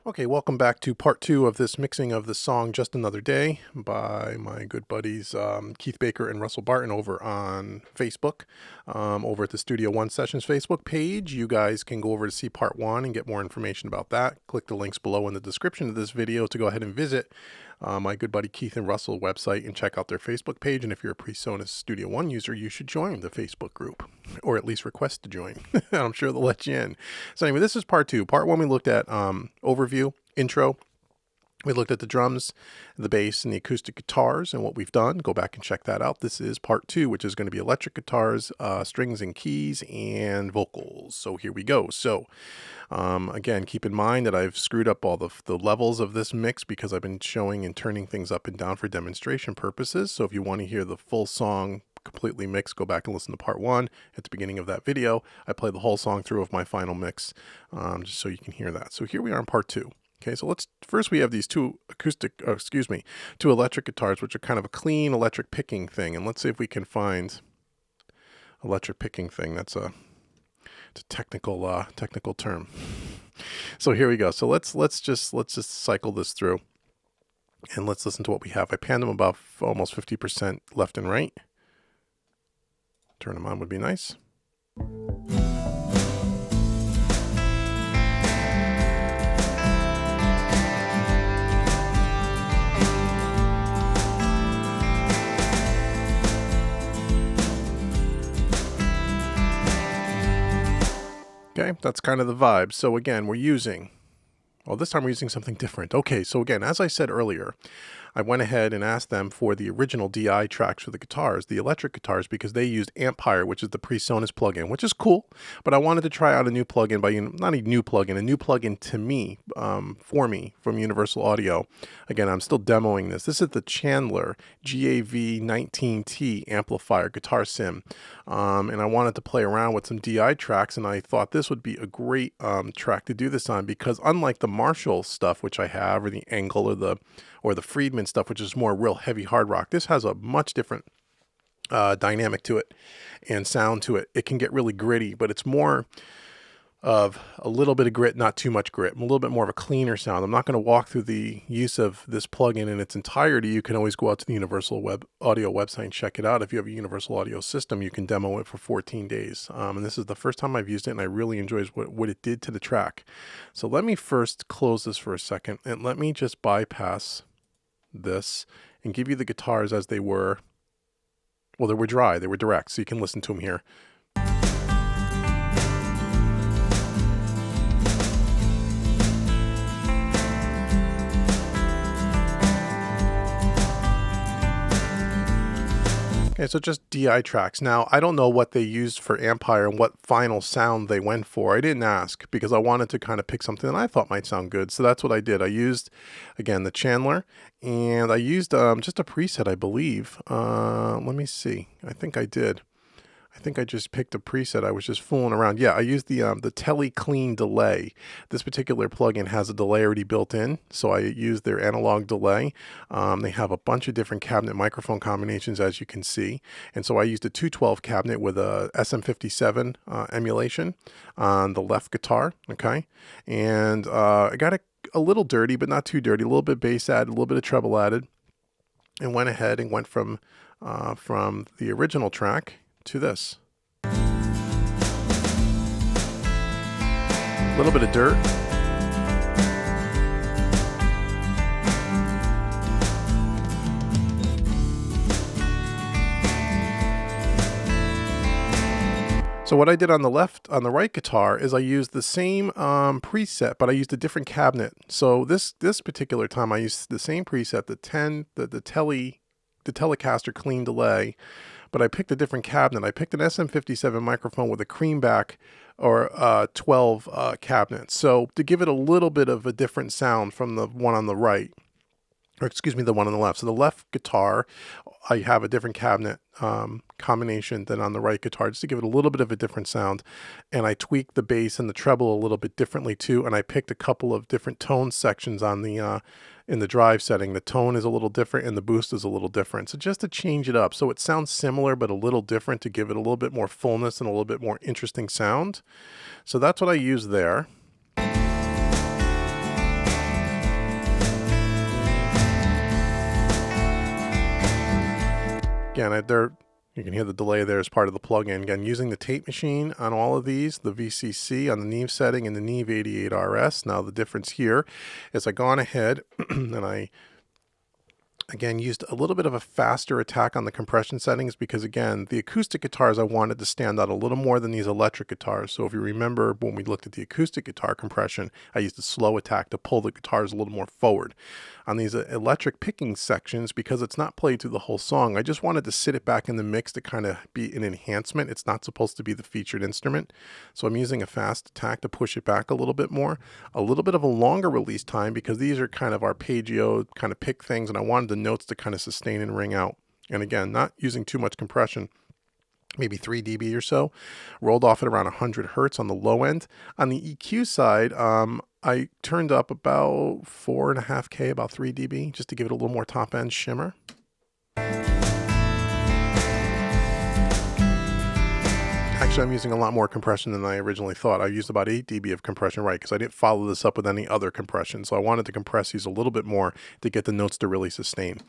Okay, welcome back to part two of this mixing of the song Just Another Day by my good buddies Keith Baker and Russell Barton over on Facebook, over at the Studio One Sessions Facebook page. You guys can go over to see part one and get more information about that. Click the links below in the description of this video to go ahead and visit my good buddy Keith and Russell website and check out their Facebook page. And if you're a Presonus Studio One user, you should join the Facebook group, or at least request to join. I'm sure they'll let you in. So anyway, this is part two. Part one, we looked at overview, intro. We looked at the drums, the bass, and the acoustic guitars and what we've done. Go back and check that out. This is part two, which is going to be electric guitars, strings and keys, and vocals. So here we go. So again, keep in mind that I've screwed up all the levels of this mix because I've been showing and turning things up and down for demonstration purposes. So if you want to hear the full song completely mixed, go back and listen to part one at the beginning of that video. I play the whole song through of my final mix, just so you can hear that. So here we are in part two. Okay, so first we have these two electric guitars, which are kind of a clean electric picking thing. And let's see if we can find electric picking thing. It's a technical term. So here we go. So let's just cycle this through and let's listen to what we have. I panned them about almost 50% left and right. Turn them on would be nice. Okay, that's kind of the vibe. So again, this time we're using something different. Okay, so again, as I said earlier, I went ahead and asked them for the original DI tracks for the guitars, the electric guitars, because they used Ampire, which is the Presonus plugin, which is cool. But I wanted to try out a new plugin not a new plugin to me, for me, from Universal Audio. Again, I'm still demoing this. This is the Chandler GAV19T amplifier guitar sim. And I wanted to play around with some DI tracks, and I thought this would be a great track to do this on, because unlike the Marshall stuff, which I have, or the Engel, or the Friedman stuff, which is more real heavy hard rock, this has a much different dynamic to it and sound to it. It can get really gritty, but it's more of a little bit of grit, not too much grit, a little bit more of a cleaner sound. I'm not going to walk through the use of this plugin in its entirety. You can always go out to the Universal Audio website and check it out. If you have a Universal Audio system, you can demo it for 14 days. And this is the first time I've used it, and I really enjoyed what it did to the track. So let me first close this for a second, and let me just bypass this and give you the guitars as they were. Well, they were dry, they were direct, so you can listen to them here. Okay, so just DI tracks. Now, I don't know what they used for Ampire and what final sound they went for. I didn't ask because I wanted to kind of pick something that I thought might sound good. So that's what I did. I used, again, the Chandler, and I used just a preset, I believe. Let me see. I think I did. I think I just picked a preset. I was just fooling around. Yeah, I used the Tele Clean delay. This particular plugin has a delay already built in, so I used their analog delay. They have a bunch of different cabinet microphone combinations, as you can see. And so I used a 212 cabinet with a SM57 emulation on the left guitar, okay? And I got it a little dirty, but not too dirty. A little bit bass added, a little bit of treble added, and went ahead and went from the original track to this. A little bit of dirt. So what I did on the right guitar is I used the same preset, but I used a different cabinet. So this particular time I used the same preset, the Telecaster clean delay, but I picked a different cabinet. I picked an SM57 microphone with a creamback or 12 cabinet. So to give it a little bit of a different sound from the one on the right, or excuse me, the one on the left. So the left guitar, I have a different cabinet combination than on the right guitar, just to give it a little bit of a different sound. And I tweaked the bass and the treble a little bit differently too. And I picked a couple of different tone sections on the in the drive setting. The tone is a little different and the boost is a little different. So just to change it up. So it sounds similar, but a little different to give it a little bit more fullness and a little bit more interesting sound. So that's what I use there. Again, you can hear the delay there as part of the plugin. Again, using the tape machine on all of these, the VCC on the Neve setting and the Neve 88RS. Now the difference here is I gone ahead and I again used a little bit of a faster attack on the compression settings, because again, the acoustic guitars I wanted to stand out a little more than these electric guitars. So if you remember when we looked at the acoustic guitar compression, I used a slow attack to pull the guitars a little more forward. On these electric picking sections, because it's not played through the whole song, I just wanted to sit it back in the mix to kind of be an enhancement. It's not supposed to be the featured instrument. So I'm using a fast attack to push it back a little bit more. A little bit of a longer release time, because these are kind of arpeggio kind of pick things, and I wanted the notes to kind of sustain and ring out. And again, not using too much compression, maybe 3 dB or so. Rolled off at around 100 Hertz on the low end. On the EQ side, I turned up about 4.5K, about 3 dB, just to give it a little more top end shimmer. Actually, I'm using a lot more compression than I originally thought. I used about 8 dB of compression, right, because I didn't follow this up with any other compression. So I wanted to compress these a little bit more to get the notes to really sustain.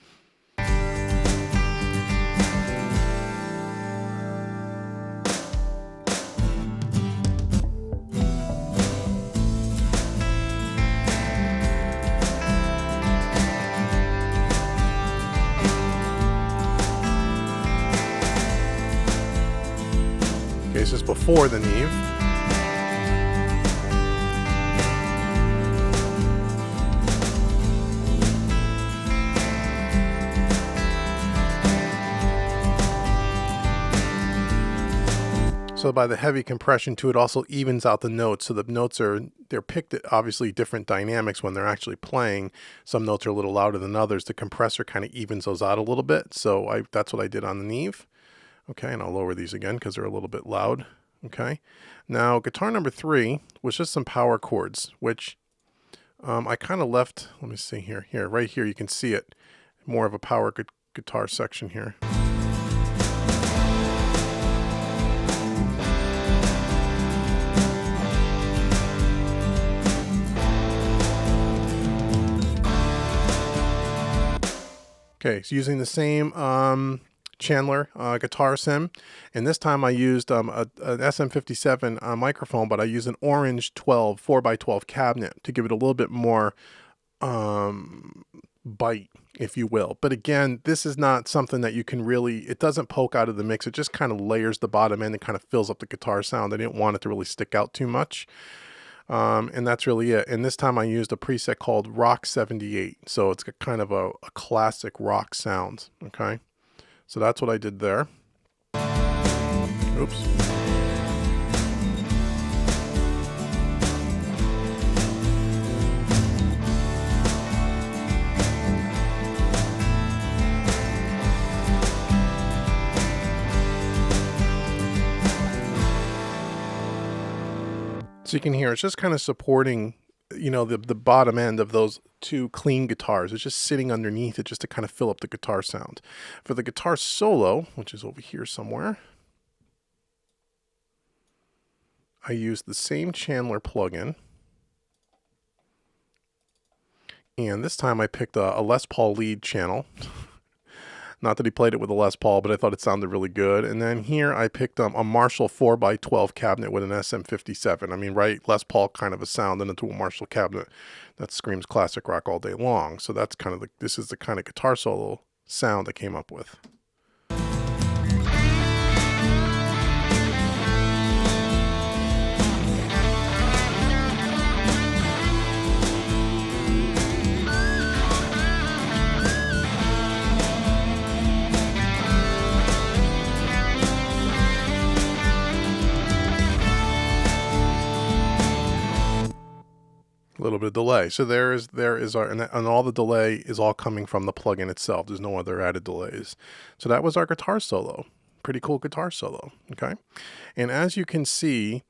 This is before the Neve. So by the heavy compression too, it also evens out the notes. So the notes they're picked at obviously different dynamics when they're actually playing. Some notes are a little louder than others. The compressor kind of evens those out a little bit. So that's what I did on the Neve. Okay, and I'll lower these again because they're a little bit loud. Okay, now guitar number 3 was just some power chords, which I kind of left. Let me see here. Right here, you can see it. More of a power guitar section here. Okay, so using the same Chandler guitar sim, and this time I used an SM57 microphone, but I used an orange 4x12 cabinet to give it a little bit more bite, if you will. But again, this is not something that you can really, it doesn't poke out of the mix. It just kind of layers the bottom end and kind of fills up the guitar sound. I didn't want it to really stick out too much. And that's really it. And this time I used a preset called Rock 78. So it's got kind of a classic rock sound. Okay. So that's what I did there. Oops. So you can hear it's just kind of supporting, you know, the bottom end of those two clean guitars. It's just sitting underneath it just to kind of fill up the guitar sound. For the guitar solo, which is over here somewhere, I used the same Chandler plugin. And this time I picked a Les Paul lead channel. Not that he played it with a Les Paul, but I thought it sounded really good. And then here I picked a Marshall 4x12 cabinet with an SM57. I mean, right, Les Paul kind of a sound into a Marshall cabinet that screams classic rock all day long. So that's kind of this is the kind of guitar solo sound I came up with. A little bit of delay. So there is our, and all the delay is all coming from the plugin itself. There's no other added delays. So that was our guitar solo. Pretty cool guitar solo. Okay. And as you can see,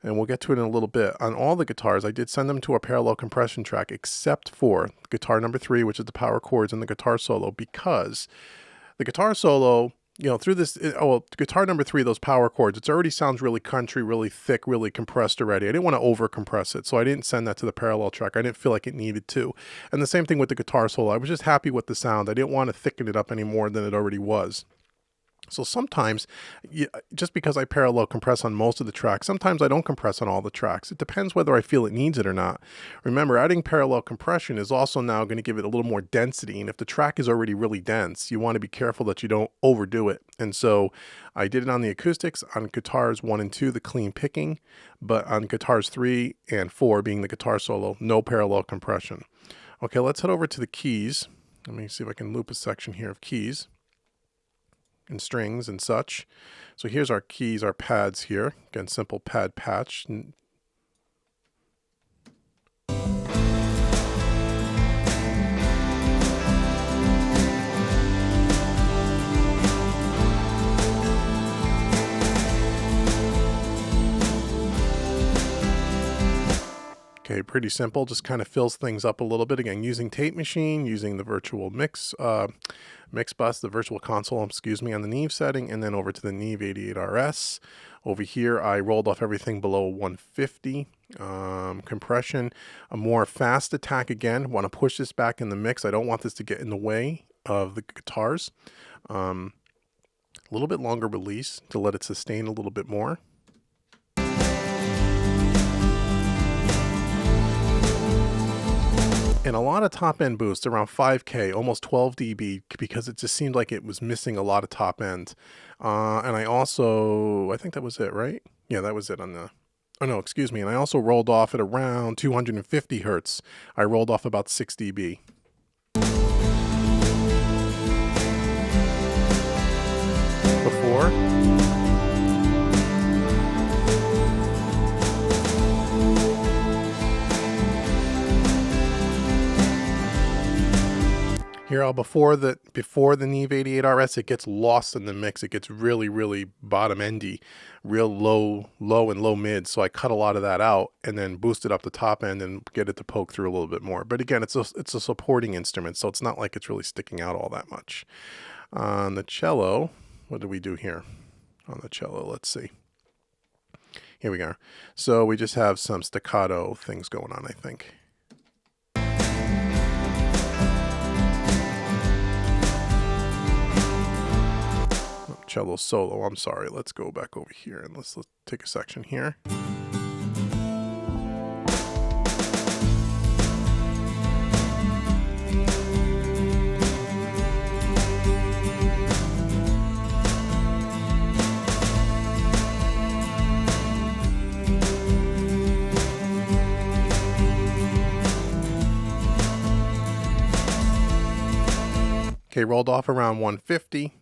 and we'll get to it in a little bit, on all the guitars, I did send them to a parallel compression track, except for guitar number 3, which is the power chords and the guitar solo, because the guitar solo, you know, through this, guitar number 3, those power chords, it already sounds really country, really thick, really compressed already. I didn't want to over compress it, so I didn't send that to the parallel track. I didn't feel like it needed to. And the same thing with the guitar solo. I was just happy with the sound. I didn't want to thicken it up any more than it already was. So sometimes, just because I parallel compress on most of the tracks, sometimes I don't compress on all the tracks. It depends whether I feel it needs it or not. Remember, adding parallel compression is also now going to give it a little more density. And if the track is already really dense, you want to be careful that you don't overdo it. And so I did it on the acoustics, on guitars 1 and 2, the clean picking, but on guitars 3 and 4, being the guitar solo, no parallel compression. Okay, let's head over to the keys. Let me see if I can loop a section here of keys and strings and such. So here's our keys, our pads here. Again, simple pad patch. Okay, pretty simple, just kind of fills things up a little bit. Again, using tape machine, using the virtual mix bus, the virtual console, excuse me, on the Neve setting, and then over to the Neve 88RS. Over here, I rolled off everything below 150. Compression, a more fast attack again. Want to push this back in the mix. I don't want this to get in the way of the guitars. A little bit longer release to let it sustain a little bit more. And a lot of top end boost, around 5K, almost 12 dB, because it just seemed like it was missing a lot of top end. And I also, I think that was it, right? Yeah, that was it on the, oh no, excuse me. And I also rolled off at around 250 Hertz. I rolled off about 6 dB. Before. Here, before the Neve 88RS, it gets lost in the mix. It gets really, really bottom endy, real low and low mid. So I cut a lot of that out and then boosted up the top end and get it to poke through a little bit more. But again, it's a supporting instrument, so it's not like it's really sticking out all that much. On the cello, what do we do here? On the cello, let's see. Here we go. So we just have some staccato things going on, I think. Cello solo, I'm sorry. Let's go back over here and let's take a section here. Okay, rolled off around 150.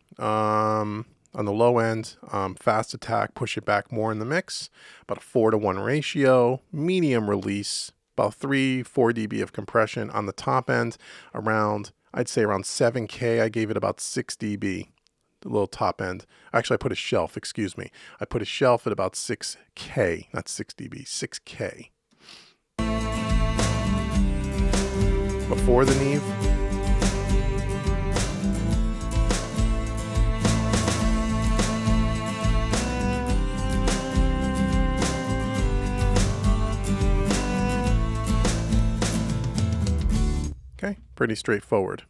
On the low end, fast attack, push it back more in the mix, about a 4:1 ratio, medium release, about 3-4 dB of compression. On the top end, I'd say around 7K, I gave it about 6 dB, the little top end. Actually, I put a shelf, excuse me. I put a shelf at about 6K, not 6 dB, 6K. Before the Neve. Okay, pretty straightforward.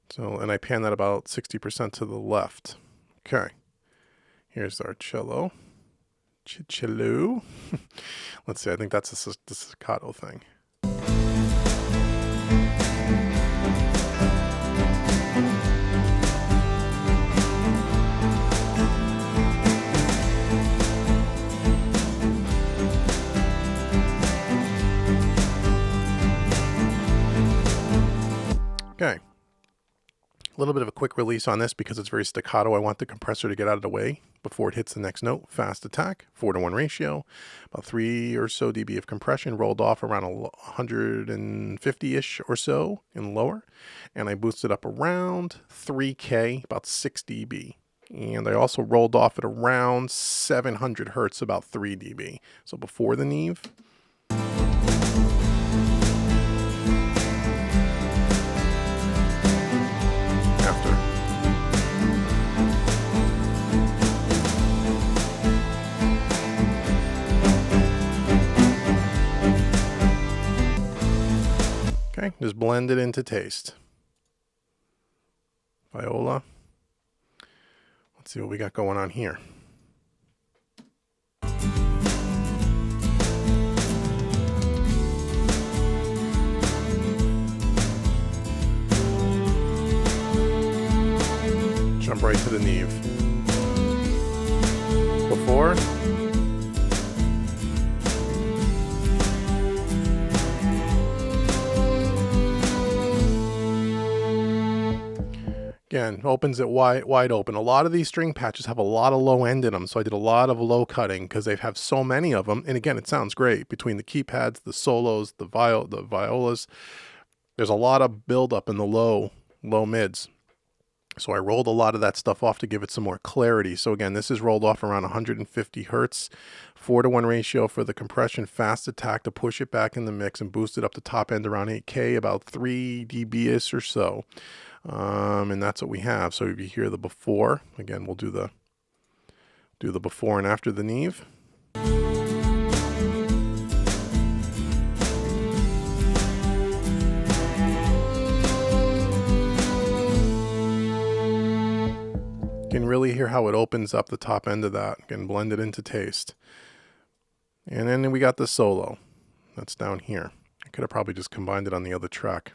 So, and I pan that about 60% to the left. Okay, here's our cello. Cello. Let's see, I think that's the staccato thing. Okay, a little bit of a quick release on this because it's very staccato. I want the compressor to get out of the way before it hits the next note. Fast attack, 4:1 ratio, about 3 or so dB of compression, rolled off around 150-ish or so in lower. And I boosted up around 3K, about 6 dB. And I also rolled off at around 700 Hertz, about 3 dB. So before the Neve. After. Okay, just blend it into taste. Viola. Let's see what we got going on here. Jump right to the Neve. Before. Again, opens it wide open. A lot of these string patches have a lot of low end in them, so I did a lot of low cutting because they have so many of them. And again, it sounds great between the keypads, the solos, the violas. There's a lot of buildup in the low mids. So I rolled a lot of that stuff off to give it some more clarity. So again, this is rolled off around 150 hertz, 4:1 ratio for the compression, fast attack to push it back in the mix and boost it up to top end around 8K, about 3 dBish or so. And that's what we have. So if you hear the before, again, we'll do the before and after the Neve. You can really hear how it opens up the top end of that and blend it into taste. And then we got the solo. That's down here. I could have probably just combined it on the other track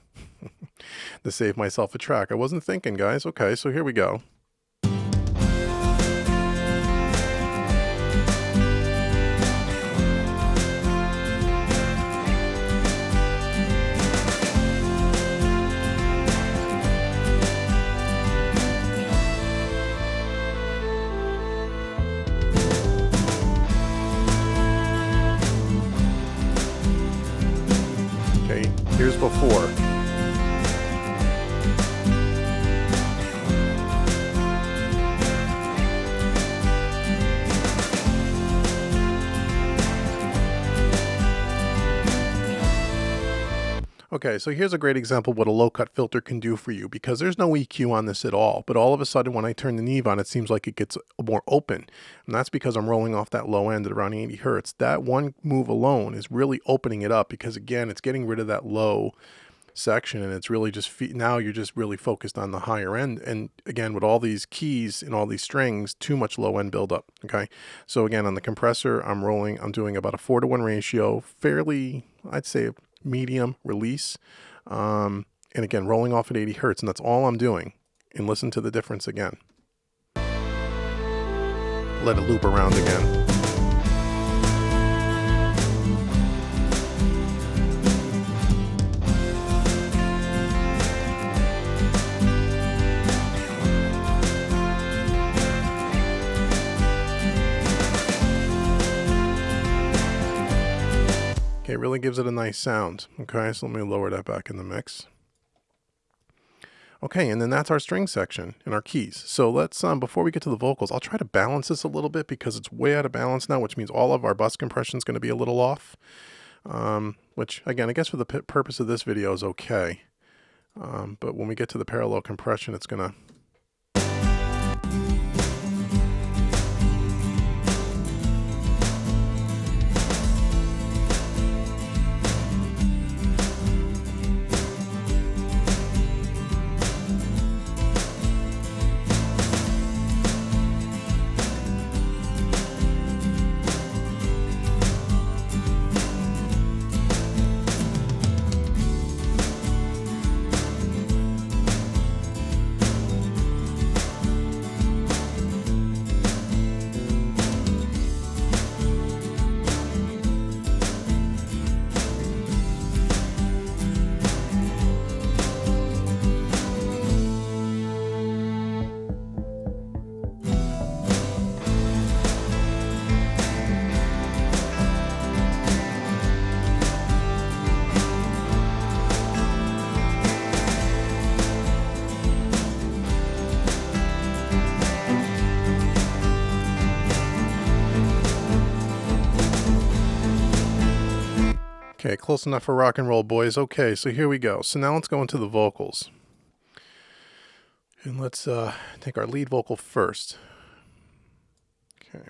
to save myself a track. I wasn't thinking, guys. Okay, so here we go. Okay, here's before. Okay, so here's a great example of what a low-cut filter can do for you, because there's no EQ on this at all, but all of a sudden when I turn the Neve on, it seems like it gets more open, and that's because I'm rolling off that low end at around 80 hertz. That one move alone is really opening it up, because again, it's getting rid of that low section, and it's really just, now you're just really focused on the higher end, and again, with all these keys and all these strings, too much low end buildup, okay? So again, on the compressor, I'm doing about a 4:1 ratio, fairly, I'd say, medium release, and again rolling off at 80 hertz, and that's all I'm doing. And listen to the difference again. Let it loop around again. Okay, it really gives it a nice sound. Okay, so let me lower that back in the mix. Okay, and then that's our string section and our keys. So let's, before we get to the vocals, I'll try to balance this a little bit because it's way out of balance now, which means all of our bus compression is going to be a little off. Which, again, I guess for the purpose of this video is okay. But when we get to the parallel compression, it's going to... Okay, close enough for rock and roll, boys. Okay, so here we go. So now let's go into the vocals. And let's take our lead vocal first. Okay.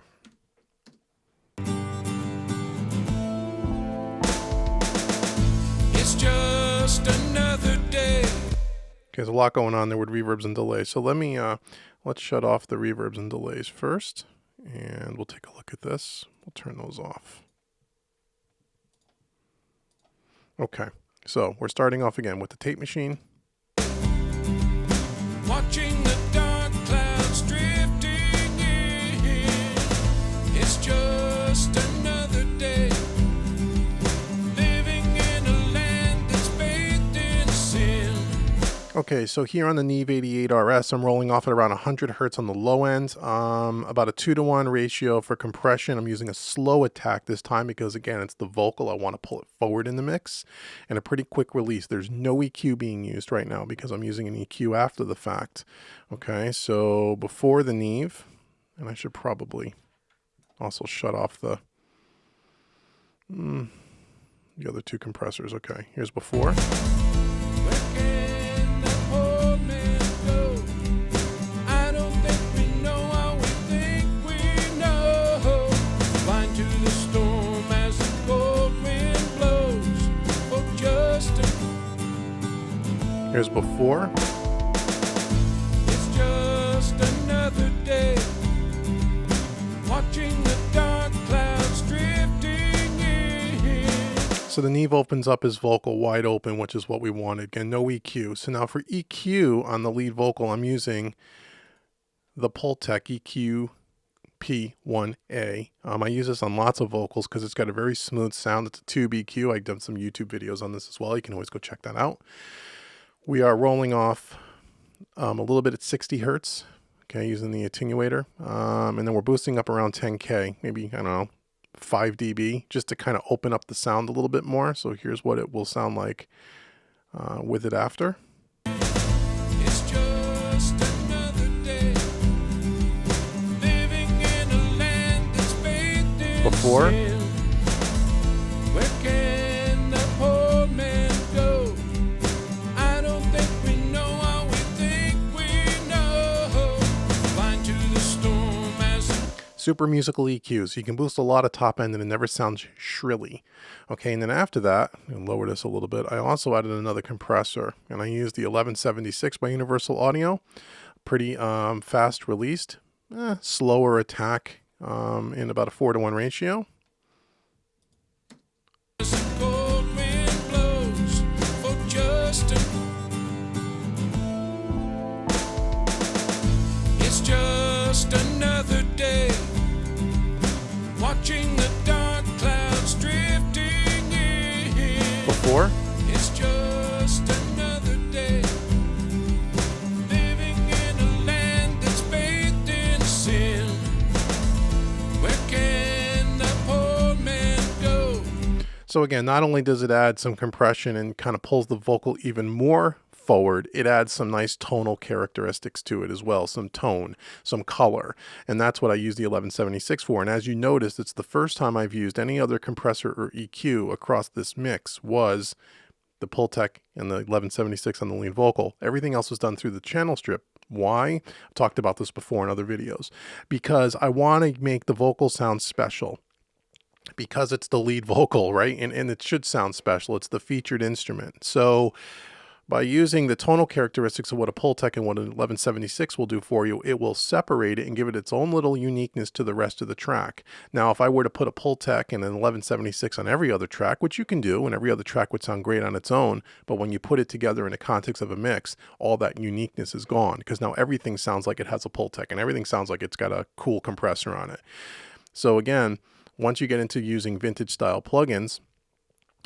It's just another day. Okay, there's a lot going on there with reverbs and delays. So let me let's shut off the reverbs and delays first, and we'll take a look at this. We'll turn those off. Okay, so we're starting off again with the tape machine. Watching the dark clouds drifting in, it's just another day, living in a land that's bathed in sin. Okay, so here on the Neve 88RS, I'm rolling off at around 100 hertz on the low end, about a 2-to-1 ratio for compression. I'm using a slow attack this time because, again, it's the vocal. I want to pull it forward in the mix, and a pretty quick release. There's no EQ being used right now because I'm using an EQ after the fact. Okay, so before the Neve, and I should probably also shut off the other two compressors. Okay, here's before. Here's before. It's just another day, watching the dark clouds drifting in. So the Neve opens up his vocal wide open, which is what we wanted. Again, no EQ. So now for EQ on the lead vocal, I'm using the Pultec EQ P1A. I use this on lots of vocals because it's got a very smooth sound. It's a tube EQ. I've done some YouTube videos on this as well. You can always go check that out. We are rolling off a little bit at 60 hertz, okay, using the attenuator. And then we're boosting up around 10K, maybe, I don't know, 5 dB, just to kind of open up the sound a little bit more. So here's what it will sound like with it after. It's just another day, living in a land that's bathed in Before. sin. Where can the poor man go? I don't think we know how we think we know. Blind to the storm as Super musical EQs. You can boost a lot of top end and it never sounds shrilly. Okay, and then after that, I'll lower this a little bit. I also added another compressor, and I used the 1176 by Universal Audio. Pretty fast released, slower attack in about a 4-to-1 ratio. a cold wind blows for just It's just another day, watching the dark clouds drifting in. Before. It's just another day, living in a land that's bathed in sin. Where can the poor man go? So again, not only does it add some compression and kind of pulls the vocal even more forward, it adds some nice tonal characteristics to it as well, some tone, some color, and that's what I use the 1176 for. And as you noticed, it's the first time I've used any other compressor or EQ across this mix was the Pultec and the 1176 on the lead vocal. Everything else was done through the channel strip. Why? I've talked about this before in other videos. Because I want to make the vocal sound special. Because it's the lead vocal, right? And it should sound special. It's the featured instrument. So by using the tonal characteristics of what a Pultec and what an 1176 will do for you, it will separate it and give it its own little uniqueness to the rest of the track. Now, if I were to put a Pultec and an 1176 on every other track, which you can do, and every other track would sound great on its own, but when you put it together in the context of a mix, all that uniqueness is gone, because now everything sounds like it has a Pultec, and everything sounds like it's got a cool compressor on it. So again, once you get into using vintage style plugins,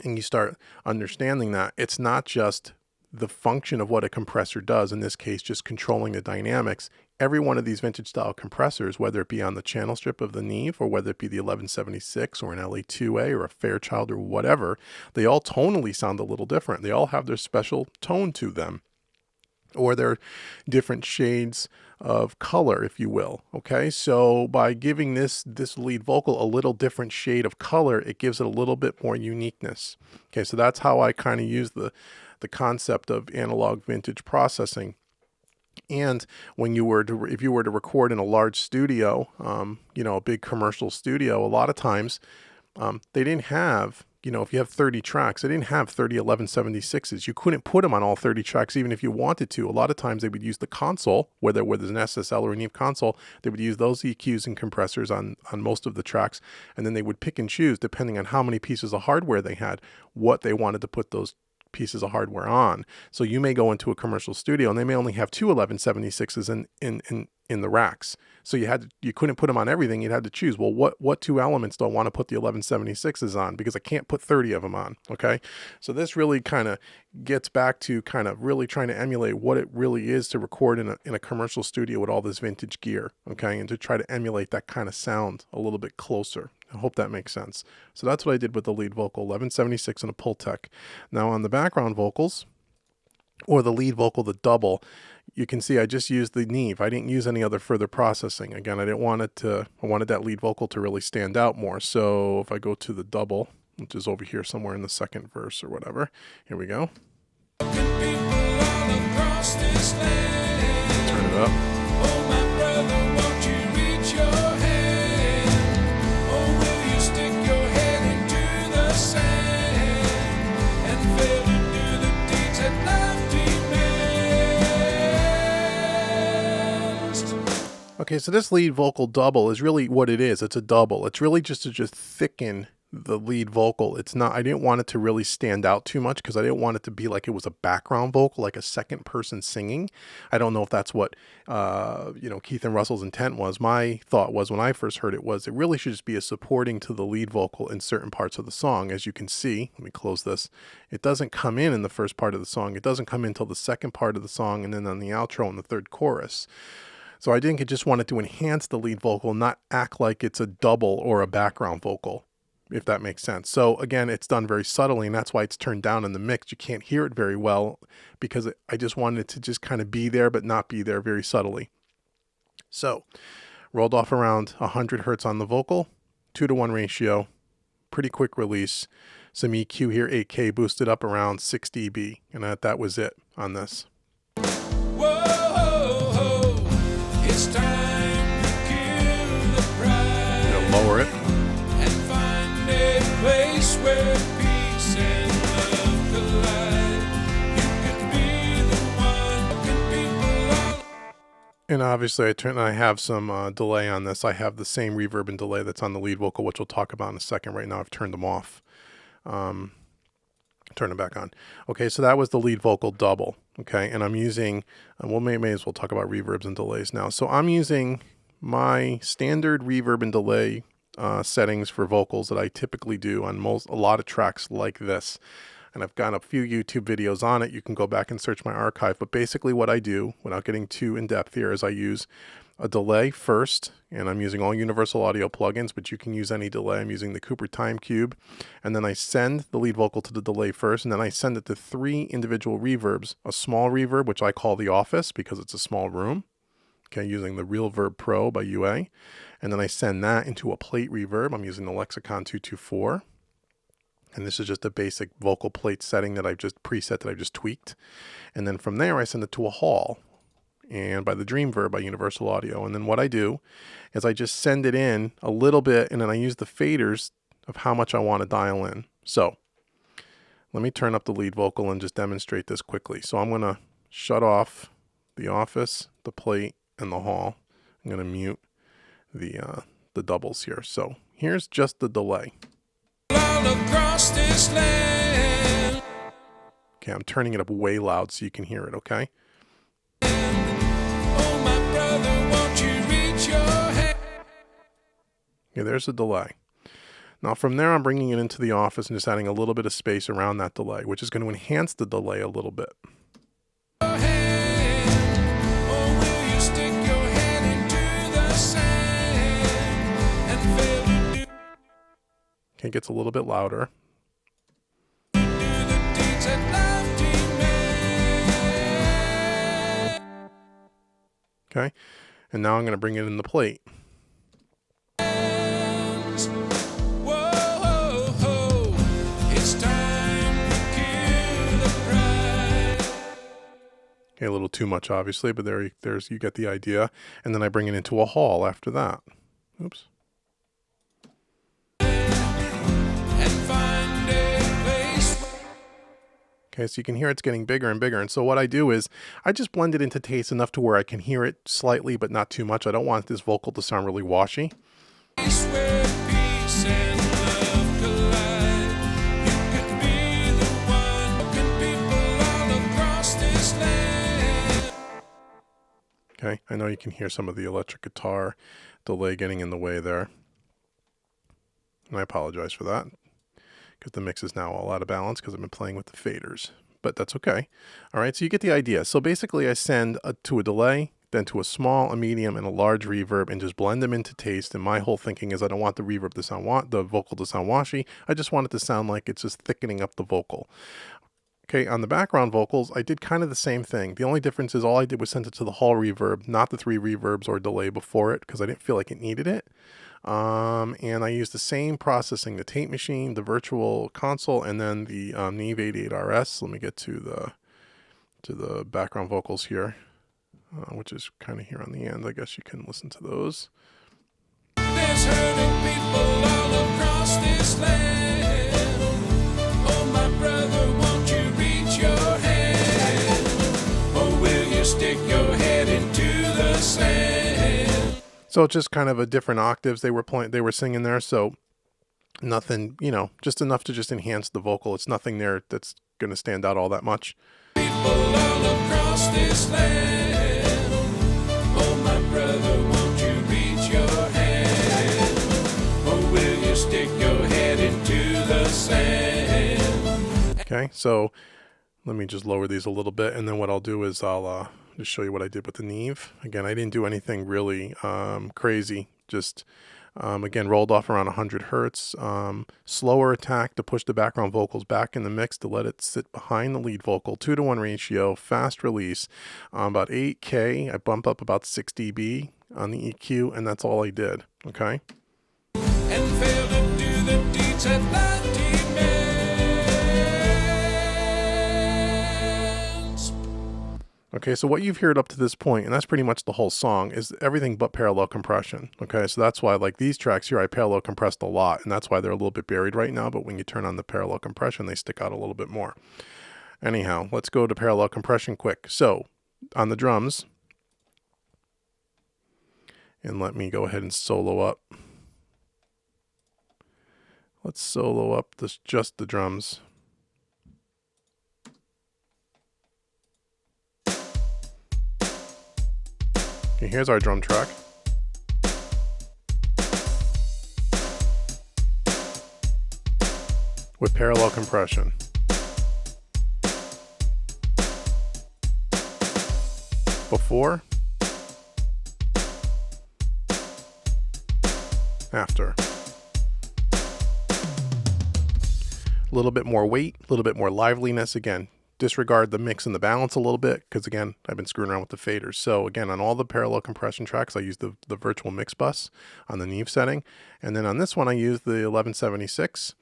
and you start understanding that it's not just the function of what a compressor does, in this case just controlling the dynamics. Every one of these vintage style compressors, whether it be on the channel strip of the Neve, or whether it be the 1176 or an LA2A or a Fairchild or whatever, they all tonally sound a little different. They all have their special tone to them, or their different shades of color, if you will. Okay, so by giving this lead vocal a little different shade of color, it gives it a little bit more uniqueness. Okay, so that's how I kind of use the concept of analog vintage processing. And when you were to, if you were to record in a large studio, you know, a big commercial studio, a lot of times they didn't have you know, if you have 30 tracks, they didn't have 30 1176s. You couldn't put them on all 30 tracks even if you wanted to. A lot of times they would use the console, whether there's an SSL or a Neve console, they would use those EQs and compressors on most of the tracks, and then they would pick and choose, depending on how many pieces of hardware they had, what they wanted to put those pieces of hardware on. So you may go into a commercial studio and they may only have two 1176s in the racks. So you couldn't put them on everything. You'd have to choose, well, what two elements do I want to put the 1176s on, because I can't put 30 of them on. Okay. So this really kind of gets back to kind of really trying to emulate what it really is to record in a commercial studio with all this vintage gear. Okay. And to try to emulate that kind of sound a little bit closer. I hope that makes sense. So that's what I did with the lead vocal, 1176 and a Pultec. Now on the background vocals, or the lead vocal, the double, you can see I just used the Neve. I didn't use any other further processing. Again, I wanted that lead vocal to really stand out more. So if I go to the double, which is over here somewhere in the second verse or whatever, here we go. Turn it up. Okay, so this lead vocal double is really what it is. It's a double. It's really just to thicken the lead vocal. It's not, I didn't want it to really stand out too much because I didn't want it to be like it was a background vocal, like a second person singing. I don't know if that's what, Keith and Russell's intent was. My thought was, when I first heard it, was it really should just be a supporting to the lead vocal in certain parts of the song. As you can see, let me close this. It doesn't come in the first part of the song. It doesn't come in until the second part of the song, and then on the outro and the third chorus. So I think it just wanted to enhance the lead vocal, not act like it's a double or a background vocal, if that makes sense. So again, it's done very subtly, and that's why it's turned down in the mix. You can't hear it very well because I just wanted it to just kind of be there, but not be there, very subtly. So rolled off around 100 hertz on the vocal, 2-to-1 ratio, pretty quick release. Some EQ here, 8K, boosted up around 6 dB, and that was it on this. It's time to kill the pride. Lower it. And find a place where peace and love collide. You can be the one, can people all. And obviously I have some delay on this. I have the same reverb and delay that's on the lead vocal, which we'll talk about in a second. Right now I've turned them off. Turn it back on. Okay, so that was the lead vocal double. Okay, and I'm using, may as well talk about reverbs and delays now. So I'm using my standard reverb and delay settings for vocals that I typically do on a lot of tracks like this. And I've got a few YouTube videos on it. You can go back and search my archive. But basically what I do, without getting too in depth here, is I use a delay first, and I'm using all Universal Audio plugins, but you can use any delay. I'm using the Cooper Time Cube, and then I send the lead vocal to the delay first, and then I send it to 3 individual reverbs. A small reverb, which I call the office because it's a small room, okay, using the Reverb Pro by UA, and then I send that into a plate reverb. I'm using the Lexicon 224, and this is just a basic vocal plate setting that I've just tweaked, and then from there I send it to a hall, and by the Dreamverb by Universal Audio. And then what I do is I just send it in a little bit, and then I use the faders of how much I want to dial in. So let me turn up the lead vocal and just demonstrate this quickly. So I'm going to shut off the office, the plate, and the hall. I'm going to mute the doubles here. So here's just the delay. All across this land. Okay, I'm turning it up way loud so you can hear it, okay? Okay, there's the delay. Now from there, I'm bringing it into the office and just adding a little bit of space around that delay, which is going to enhance the delay a little bit. Okay, it gets a little bit louder. Okay, and now I'm going to bring it in the plate. Okay, a little too much, obviously, but there's you get the idea. And then I bring it into a hall after that. Oops. And find Okay, so you can hear it's getting bigger and bigger. And so what I do is I just blend it into taste enough to where I can hear it slightly, but not too much. I don't want this vocal to sound really washy. Where peace and love collide. You could be the one who can people all across this land. Okay, I know you can hear some of the electric guitar delay getting in the way there. And I apologize for that, because the mix is now all out of balance because I've been playing with the faders. But that's okay. All right, so you get the idea. So basically I send to a delay, then to a small, a medium, and a large reverb, and just blend them into taste. And my whole thinking is I don't want the reverb to sound the vocal to sound washy. I just want it to sound like it's just thickening up the vocal. Okay, on the background vocals, I did kind of the same thing. The only difference is all I did was send it to the hall reverb, not the 3 reverbs or delay before it, because I didn't feel like it needed it. And I used the same processing, the tape machine, the virtual console, and then the Neve 88RS. Let me get to the background vocals here, which is kind of here on the end. I guess you can listen to those. There's hurting people all across this land. Oh, my brother, won't you reach your hand? Or will you stick your head into the sand? So it's just kind of a different octaves they were singing there. So nothing, just enough to just enhance the vocal. It's nothing there that's going to stand out all that much. People all across this land. Oh, my brother, won't you reach your hand? Or will you stick your head into the sand? Okay, so let me just lower these a little bit, and then what I'll do is I'll just show you what I did with the Neve. Again, I didn't do anything really crazy. Just, again, rolled off around 100 hertz. Slower attack to push the background vocals back in the mix to let it sit behind the lead vocal. 2-to-1 ratio, fast release. About 8K. I bump up about 6 dB on the EQ, and that's all I did. Okay? And fail to do the deeds that demands. Okay, so what you've heard up to this point, and that's pretty much the whole song, is everything but parallel compression. Okay, so that's why, like these tracks here, I parallel compressed a lot, and that's why they're a little bit buried right now, but when you turn on the parallel compression, they stick out a little bit more. Anyhow, let's go to parallel compression quick. So, on the drums, and let me go ahead and solo up. Let's solo up just the drums. Okay, here's our drum track. With parallel compression. Before. After. A little bit more weight, a little bit more liveliness. Again, disregard the mix and the balance a little bit, because again, I've been screwing around with the faders. So again, on all the parallel compression tracks, I use the virtual mix bus on the Neve setting. And then on this one, I use the 1176.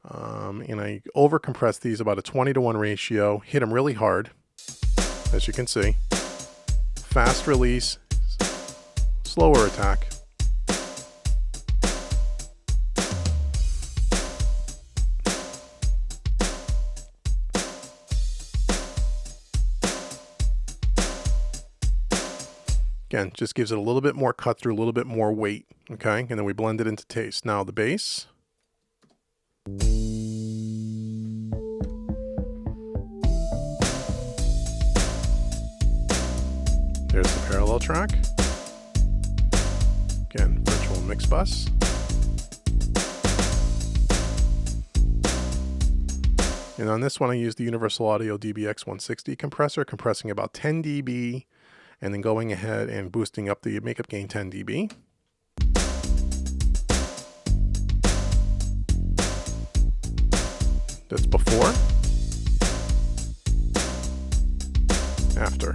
And I over compress these about a 20-to-1 ratio, hit them really hard, as you can see. Fast release, slower attack. Again, just gives it a little bit more cut through, a little bit more weight, okay? And then we blend it into taste. Now the bass. There's the parallel track. Again, virtual mix bus. And on this one, I use the Universal Audio DBX 160 compressor, compressing about 10 dB, and then going ahead and boosting up the makeup gain 10 dB. That's before. After.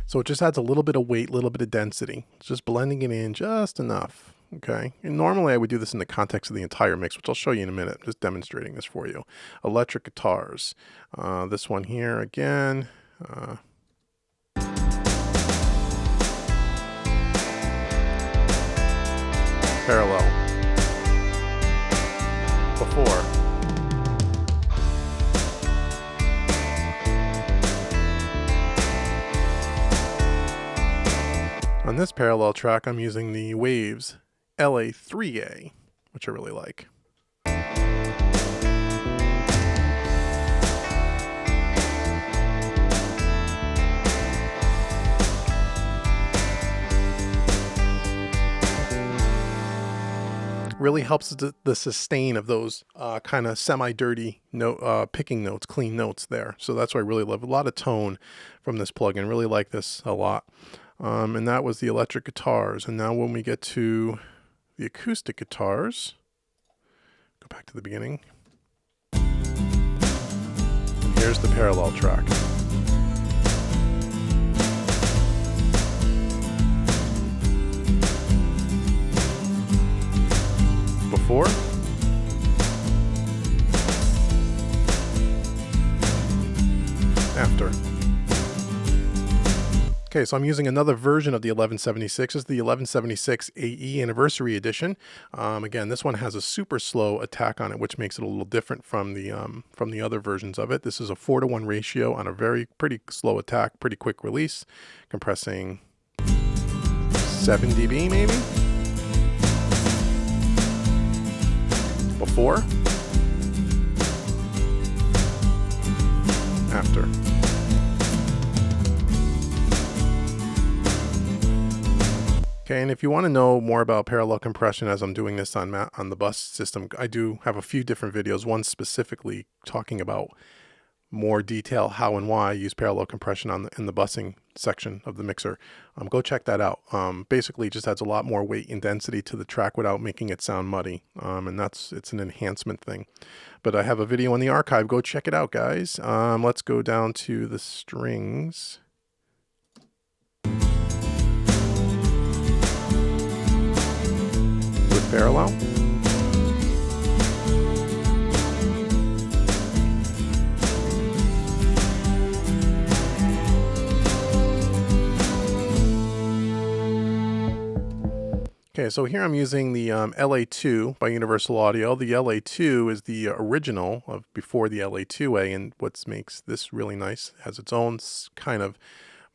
So it just adds a little bit of weight, a little bit of density. It's just blending it in just enough. Okay. And normally I would do this in the context of the entire mix, which I'll show you in a minute. I'm just demonstrating this for you. Electric guitars. This one here again. Parallel. before. On this parallel track, I'm using the Waves LA3A, which I really like. Really helps the sustain of those kind of semi-dirty note, picking notes, clean notes there. So that's why I really love a lot of tone from this plugin. Really like this a lot. And that was the electric guitars. And now when we get to the acoustic guitars, go back to the beginning. And here's the parallel track. Before. After. Okay, so I'm using another version of the 1176. This is the 1176 AE Anniversary Edition. Again, this one has a super slow attack on it, which makes it a little different from the other versions of it. This is a 4:1 ratio on a pretty slow attack, pretty quick release, compressing 7 dB maybe. Before. After. Okay, and if you want to know more about parallel compression as I'm doing this on the bus system, I do have a few different videos, one specifically talking about more detail how and why I use parallel compression in the busing section of the mixer. Go check that out. Basically, it just adds a lot more weight and density to the track without making it sound muddy, and it's an enhancement thing. But I have a video in the archive. Go check it out, guys. Let's go down to the strings. With parallel. Okay, so here I'm using the LA2 by Universal Audio. The LA2 is the original of before the LA2A, and what makes this really nice, it has its own kind of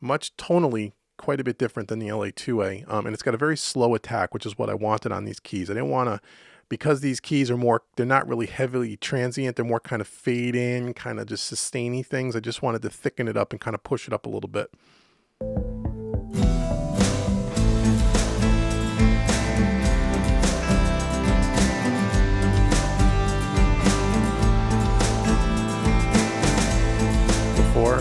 much tonally quite a bit different than the LA2A, and it's got a very slow attack, which is what I wanted on these keys. I didn't want to, because these keys are more, they're not really heavily transient, they're more kind of fade in, kind of just sustaining things. I just wanted to thicken it up and kind of push it up a little bit. Before.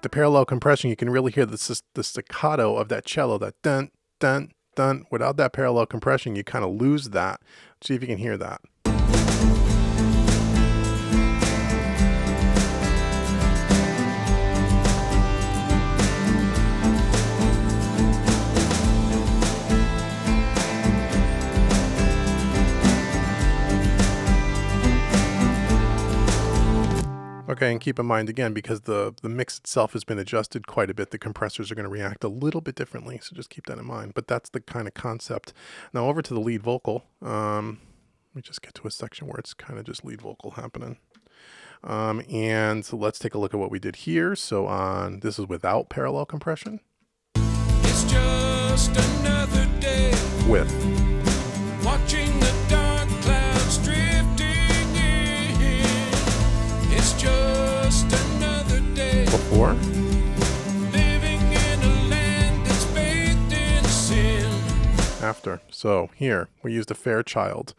The parallel compression, you can really hear the staccato of that cello, that dun, dun, dun. Without that parallel compression, you kind of lose that. See if you can hear that. Okay, and keep in mind again, because the mix itself has been adjusted quite a bit, the compressors are going to react a little bit differently, so just keep that in mind. But that's the kind of concept. Now over to the lead vocal. Let me just get to a section where it's kind of just lead vocal happening. And so let's take a look at what we did here. So this is without parallel compression. It's just another day With. watching the dark clouds drifting in. It's just another day Before. living in a land that's bathed in sin. After. So here we used a Fairchild.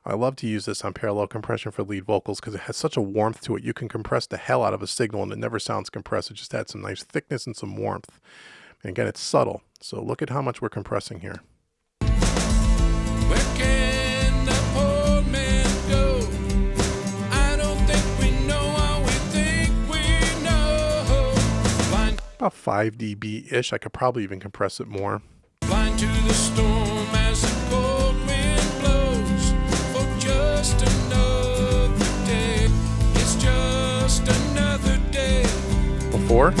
I love to use this on parallel compression for lead vocals because it has such a warmth to it. You can compress the hell out of a signal and it never sounds compressed. It just adds some nice thickness and some warmth. And again, it's subtle. So look at how much we're compressing here. Where can the poor man go? I don't think we know all we think we know. Blind, About 5 dB-ish. I could probably even compress it more. blind to the storm as the cold before.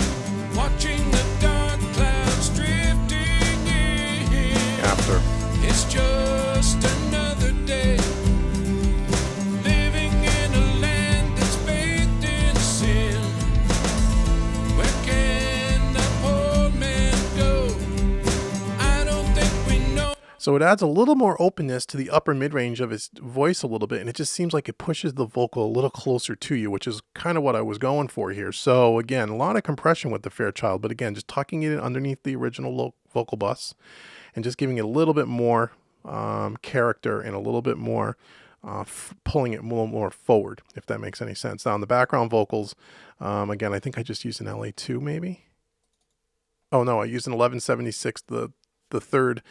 Watching the dark clouds drifting in. After. It's just another day. Living in a land that's bathed in sin. Where can the poor man go? I don't think we know. So it adds a little more openness to the upper mid-range of his voice a little bit, and it just seems like it pushes the vocal a little closer to you, which is kind of what I was going for here. So again, a lot of compression with the Fairchild, but again, just tucking it in underneath the original vocal bus and just giving it a little bit more character and a little bit more pulling it a little more forward, if that makes any sense. Now in the background vocals, again, I think I just used an LA2 maybe. Oh no, I used an 1176, the third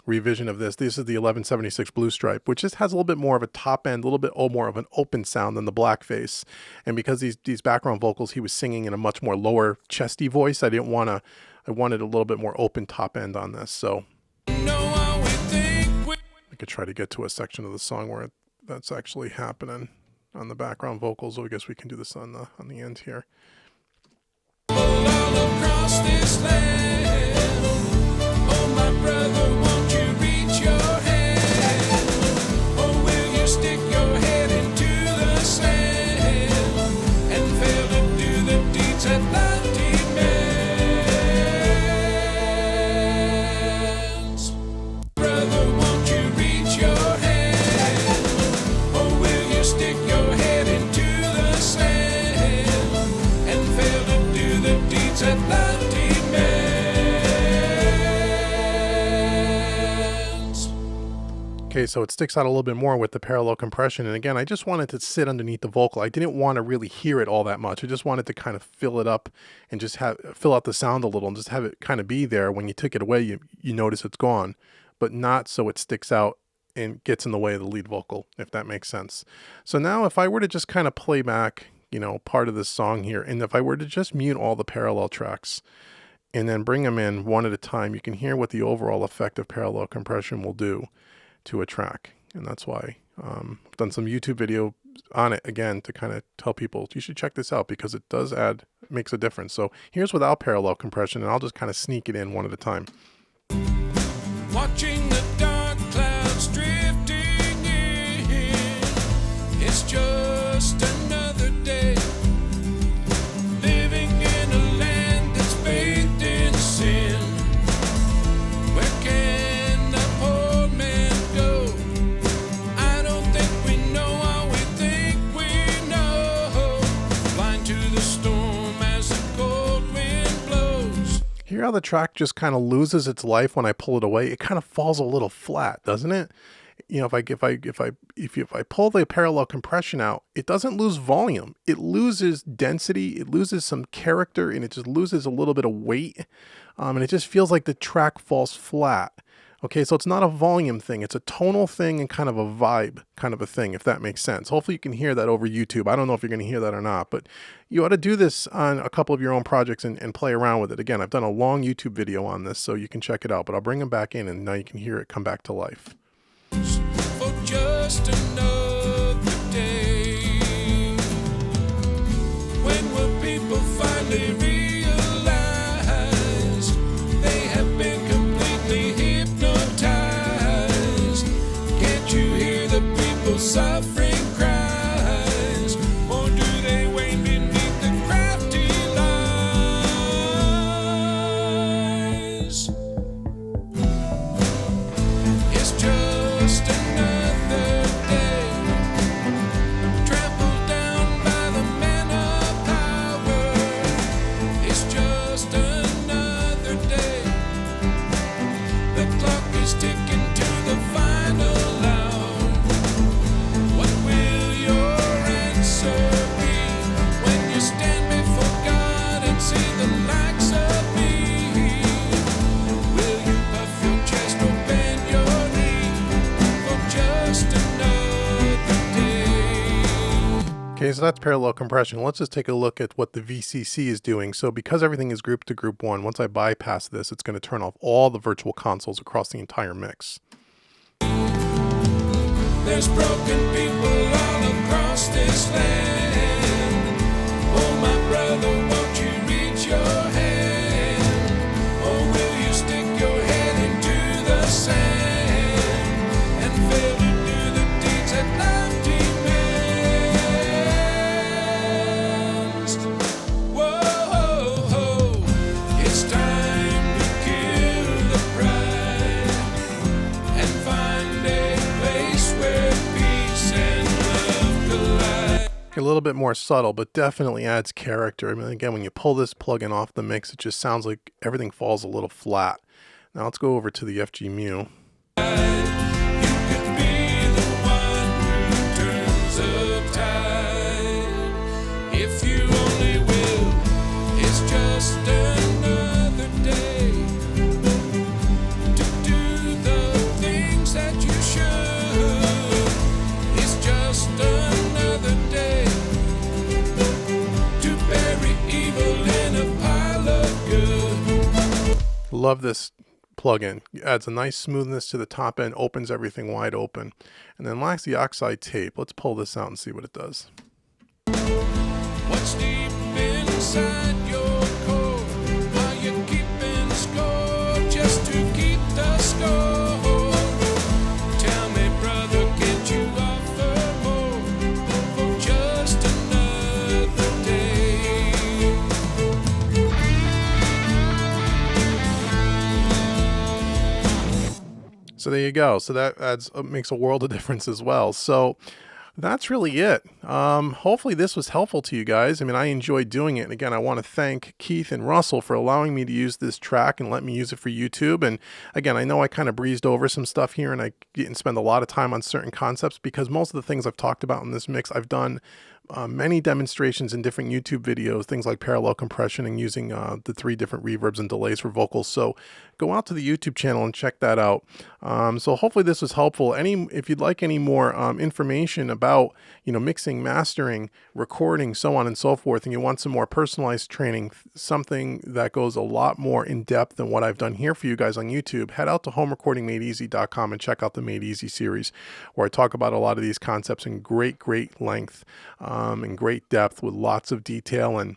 revision of this. This is the 1176 Blue Stripe, which just has a little bit more of a top end, a little bit more of an open sound than the Blackface. And because these background vocals, he was singing in a much more lower chesty voice, I wanted a little bit more open top end on this. So I could try to get to a section of the song where that's actually happening on the background vocals. So I guess we can do this on the end here. All across this land. Oh, my brother, won't you reach your hand? Or will you stick your head into the sand and fail to do the deeds that love demands? Brother, won't you reach your hand? Or will you stick your head into the sand and fail to do the deeds that love demands? Okay, so it sticks out a little bit more with the parallel compression. And again, I just wanted to sit underneath the vocal. I didn't want to really hear it all that much. I just wanted to kind of fill it up and just fill out the sound a little and just have it kind of be there. When you took it away, you notice it's gone, but not so it sticks out and gets in the way of the lead vocal, if that makes sense. So now if I were to just kind of play back, part of this song here, and if I were to just mute all the parallel tracks and then bring them in one at a time, you can hear what the overall effect of parallel compression will do to a track. And that's why I've done some YouTube video on it again to kind of tell people you should check this out because it does makes a difference. So here's without parallel compression, and I'll just kind of sneak it in one at a time. Watching the dark clouds drifting in. It's just another day. Living in a land that's bathed in sin. Where can the poor man go? I don't think we know all we think we know. Blind to the storm as the cold wind blows. Hear how the track just kind of loses its life when I pull it away? It kind of falls a little flat, doesn't it? If I pull the parallel compression out, it doesn't lose volume. It loses density. It loses some character, and it just loses a little bit of weight. And it just feels like the track falls flat. Okay, so it's not a volume thing. It's a tonal thing and kind of a vibe kind of a thing, if that makes sense. Hopefully you can hear that over YouTube. I don't know if you're going to hear that or not, but you ought to do this on a couple of your own projects and play around with it. Again, I've done a long YouTube video on this, so you can check it out, but I'll bring them back in, and now you can hear it come back to life. For just another day. When will people finally realize they have been completely hypnotized? Can't you hear the people suffering cries? Or do they wait beneath the crafty lies? It's just another day, trampled down by the man of power. It's just another day. The clock is ticking to the final hour. What will your answer be when you stand before God and see the likes of me? Will you puff your chest or bend your knee for just another day? Okay, so that's parallel compression. Let's just take a look at what the VCC is doing. So because everything is grouped to group 1, once I bypass this, it's going to turn off all the virtual consoles across the entire mix. There's broken people all across this land. Oh, my brother, won't you reach your hand? Or will you stick your head into the sand and fail to do the deeds that love demands? Whoa, it's time to kill the pride and find a place where peace and love collide. A little bit more subtle, but definitely adds character. I mean, again, when you pull this plugin off the mix, it just sounds like everything falls a little flat. Now let's go over to the FG Mu. You could be the one who turns the tide. If you only will, it's just another day to do the things that you should. It's just another day to bury evil in a pile of good. Love this plugin. It adds a nice smoothness to the top end, opens everything wide open. And then lacks the oxide tape. Let's pull this out and see what it does. What's deep inside your core? Are you keeping score just to keep the score? Tell me, brother, can't you offer more for just another day? So there you go. So that adds makes a world of difference as well. So that's really it. Hopefully this was helpful to you guys. I mean, I enjoyed doing it. And again, I want to thank Keith and Russell for allowing me to use this track and let me use it for YouTube. And again, I know I kind of breezed over some stuff here and I didn't spend a lot of time on certain concepts because most of the things I've talked about in this mix, I've done many demonstrations in different YouTube videos, things like parallel compression and using the 3 different reverbs and delays for vocals. So go out to the YouTube channel and check that out. So hopefully this was helpful. If you'd like any more information about, mixing, mastering, recording, so on and so forth, and you want some more personalized training, something that goes a lot more in depth than what I've done here for you guys on YouTube, head out to homerecordingmadeeasy.com and check out the Made Easy series, where I talk about a lot of these concepts in great length. In great depth with lots of detail and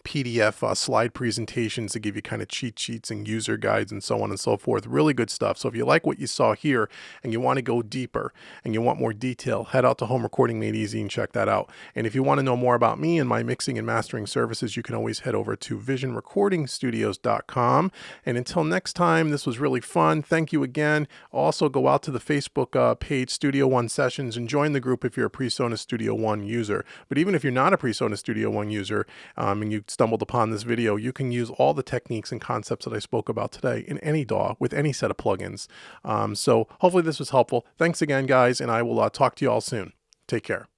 PDF slide presentations to give you kind of cheat sheets and user guides and so on and so forth. Really good stuff. So if you like what you saw here and you want to go deeper and you want more detail, head out to Home Recording Made Easy and check that out. And if you want to know more about me and my mixing and mastering services, you can always head over to visionrecordingstudios.com. And until next time, this was really fun. Thank you again. Also go out to the Facebook page Studio One Sessions and join the group if you're a Presonus Studio One user. But even if you're not a Presonus Studio One user and you stumbled upon this video, you can use all the techniques and concepts that I spoke about today in any DAW with any set of plugins. So hopefully this was helpful. Thanks again, guys, and I will talk to you all soon. Take care.